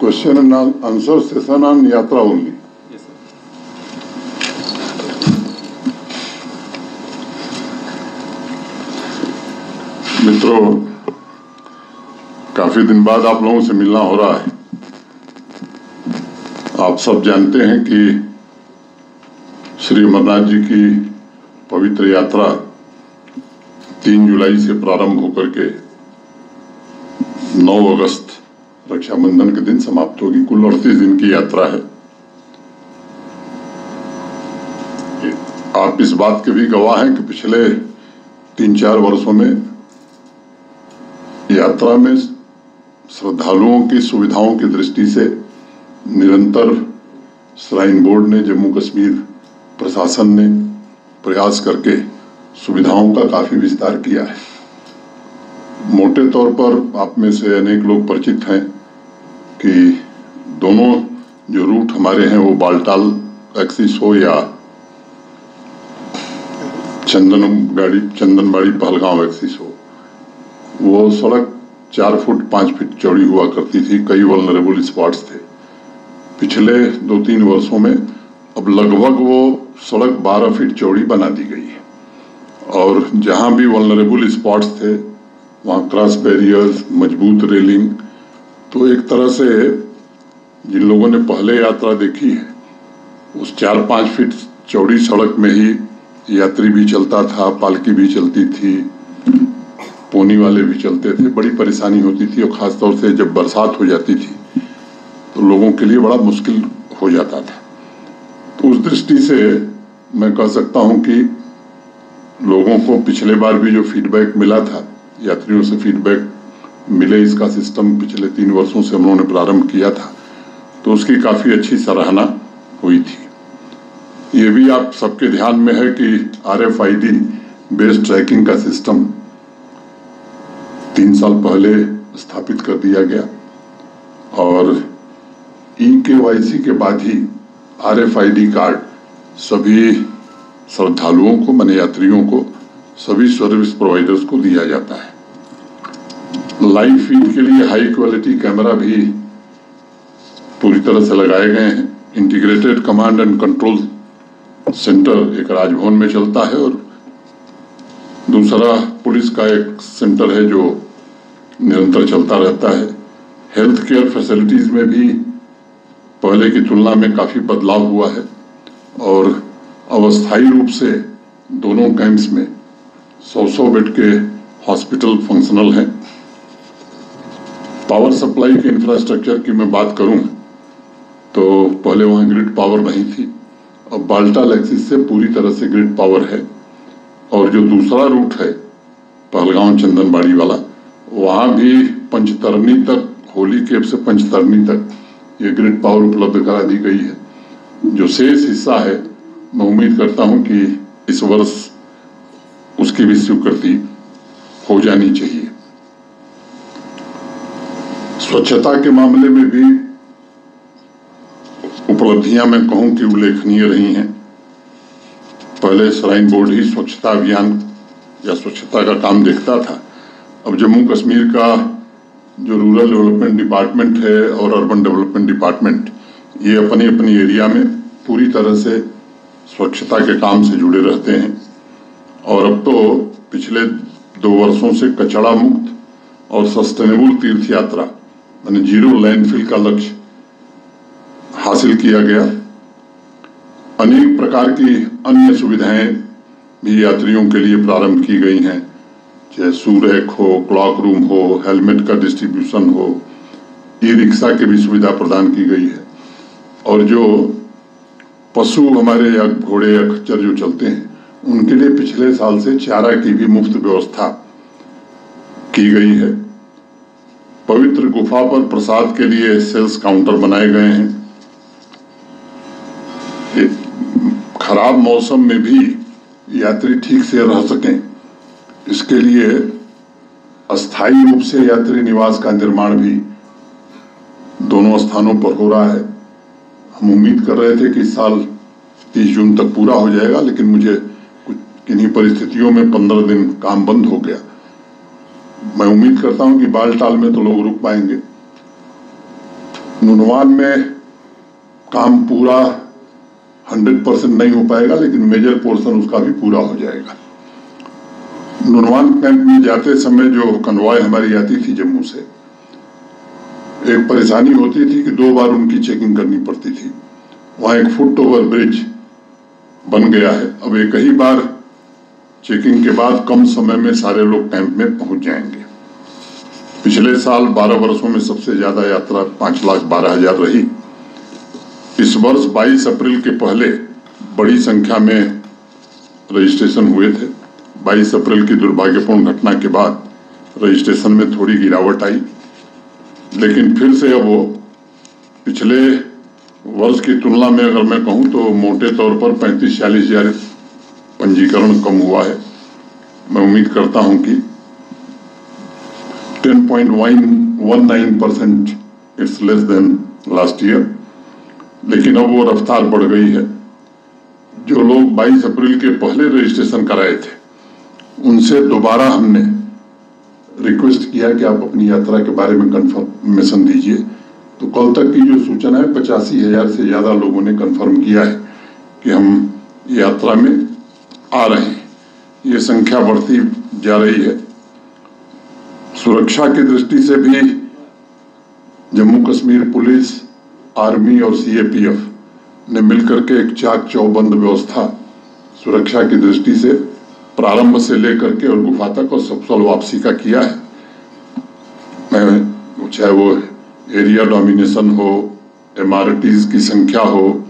Question and answer session on yatra only. Yes, sir. मित्रों, काफी दिन बाद आप लोगों से मिलना हो रहा है। आप सब जानते हैं कि श्री अमरनाथ जी की पवित्र यात्रा 3 जुलाई से प्रारंभ होकर के 9 अगस्त रक्षाबंधन के दिन समाप्त होगी। कुल 38 दिन की यात्रा है। आप इस बात के भी गवाह हैं कि पिछले 3-4 वर्षों में यात्रा में श्रद्धालुओं की सुविधाओं की दृष्टि से निरंतर श्राइन बोर्ड ने, जम्मू कश्मीर प्रशासन ने प्रयास करके सुविधाओं का काफी विस्तार किया है। मोटे तौर पर आप में से अनेक लोग परिचित हैं कि दोनों जो रूट हमारे हैं वो बालटाल एक्सिस हो या चंदनबाड़ी पहलगांव एक्सिस हो, वो सड़क 4 फुट 5 फीट चौड़ी हुआ करती थी। कई वल्नरेबल स्पॉट्स थे। पिछले 2-3 वर्षों में अब लगभग वो सड़क 12 फीट चौड़ी बना दी गई है और जहां भी वल्नरेबल स्पॉट्स थे वहां क्रॉस बैरियर्स, मजबूत रेलिंग। तो एक तरह से जिन लोगों ने पहले यात्रा देखी है उस 4-5 फीट चौड़ी सड़क में ही यात्री भी चलता था, पालकी भी चलती थी, पोनी वाले भी चलते थे। बड़ी परेशानी होती थी और खासतौर से जब बरसात हो जाती थी तो लोगों के लिए बड़ा मुश्किल हो जाता था। तो उस दृष्टि से मैं कह सकता हूं कि लोगों को पिछले बार भी जो फीडबैक मिला था, यात्रियों से फीडबैक मिले, इसका सिस्टम पिछले 3 वर्षों से हम लोगों ने प्रारंभ किया था तो उसकी काफी अच्छी सराहना हुई थी। ये भी आप सबके ध्यान में है कि RFID बेस्ड ट्रैकिंग का सिस्टम 3 साल पहले स्थापित कर दिया गया और eKYC के बाद ही RFID कार्ड सभी श्रद्धालुओं को, माने यात्रियों को, सभी सर्विस प्रोवाइडर्स को दिया जाता है। लाइव फीड के लिए हाई क्वालिटी कैमरा भी पूरी तरह से लगाए गए हैं। Integrated command and control centre एक राजभवन में चलता है और दूसरा पुलिस का एक सेंटर है जो निरंतर चलता रहता है। हेल्थ केयर फैसिलिटीज में भी पहले की तुलना में काफी बदलाव हुआ है और अस्थायी रूप से दोनों कैंप्स में 100 बेड के हॉस्पिटल फंक्शनल हैं। पावर सप्लाई के इंफ्रास्ट्रक्चर की मैं बात करूं तो पहले वहां ग्रिड पावर नहीं थी, अब बालटाल एक्सिस से पूरी तरह से ग्रिड पावर है और जो दूसरा रूट है पहलगांव चंदनबाड़ी वाला, वहां भी पंचतरनी तक, होली केप से पंचतरनी तक ये ग्रिड पावर उपलब्ध करा दी गई है। जो शेष हिस्सा है मैं उम्मीद करता हूं कि इस वर्ष उसकी भी स्वीकृति हो जानी चाहिए। स्वच्छता के मामले में भी उपलब्धियां मैं कहूं कि उल्लेखनीय रही हैं। पहले श्राइन बोर्ड ही स्वच्छता अभियान या स्वच्छता का काम देखता था। अब जम्मू कश्मीर का जो रूरल डेवलपमेंट डिपार्टमेंट है और अर्बन डेवलपमेंट डिपार्टमेंट, ये अपनी अपनी एरिया में पूरी तरह से स्वच्छता के काम से जुड़े रहते हैं और अब तो पिछले 2 वर्षों से कचरा मुक्त और सस्टेनेबल तीर्थ यात्रा यानी 0 लैंडफिल का लक्ष्य हासिल किया गया। अनेक प्रकार की अन्य सुविधाएं भी यात्रियों के लिए प्रारंभ की गई हैं, चाहे सूरैक हो, क्लॉक रूम हो, हेलमेट का डिस्ट्रीब्यूशन हो, ई-रिक्शा की भी सुविधा प्रदान की गई है और जो पशु हमारे या घोड़े या खच्चर जो चलते हैं उनके लिए पिछले साल से चारा की भी मुफ्त व्यवस्था की गई है। पवित्र गुफा पर प्रसाद के लिए सेल्स काउंटर बनाए गए हैं। खराब मौसम में भी यात्री ठीक से रह सकें, इसके लिए अस्थायी रूप से यात्री निवास का निर्माण भी दोनों स्थानों पर हो रहा है। हम उम्मीद कर रहे थे कि इस साल 30 जून तक पूरा हो जाएगा, लेकिन मुझे कुछ किन्हीं परिस्थितियों में 15 दिन काम बंद हो गया। मैं उम्मीद करता हूं कि बालटाल में तो लोग रुक पाएंगे। नुनवान में काम पूरा 100% नहीं हो पाएगा, लेकिन मेजर पोर्शन उसका भी पूरा हो जाएगा। नुनवान कैंप में जाते समय जो कन्वॉय हमारी आती थी जम्मू से, एक परेशानी होती थी कि 2 बार उनकी चेकिंग करनी पड़ती थी। वहाँ एक फुट ओवर ब्रिज बन गया है, अब एक ही बार चेकिंग के बाद कम समय में सारे लोग कैंप में पहुंच जाएंगे। पिछले साल 12 वर्षों में सबसे ज्यादा यात्रा 5,12,000 रही। इस वर्ष 22 अप्रैल के पहले बड़ी संख्या में रजिस्ट्रेशन हुए थे। 22 अप्रैल की दुर्भाग्यपूर्ण घटना के बाद रजिस्ट्रेशन में थोड़ी गिरावट आई, लेकिन फिर से अब वो पिछले वर्ष की तुलना में अगर मैं कहूं तो मोटे तौर पर 35-40 हजार पंजीकरण कम हुआ है। मैं उम्मीद करता हूं कि 10.19% it's less than last year, लेकिन अब वो रफ्तार बढ़ गई है। जो लोग 22 अप्रैल के पहले रजिस्ट्रेशन कराए थे, उनसे दोबारा हमने रिक्वेस्ट किया कि आप अपनी यात्रा के बारे में कंफर्मेशन दीजिए। तो कल तक की जो सूचना है 85,000 से ज्यादा लोगों ने कंफर्म किया है कि हम यात्रा में आ रहे हैं। ये संख्या बढ़ती जा रही है। सुरक्षा की दृष्टि से भी जम्मू कश्मीर पुलिस, आर्मी और सीएपीएफ ने मिलकर के एक चाक चौबंद व्यवस्था सुरक्षा की दृष्टि से प्रारंभ से लेकर के और गुफा तक और सफल वापसी का किया है। चाहे वो एरिया डोमिनेशन हो, MRTs की संख्या हो,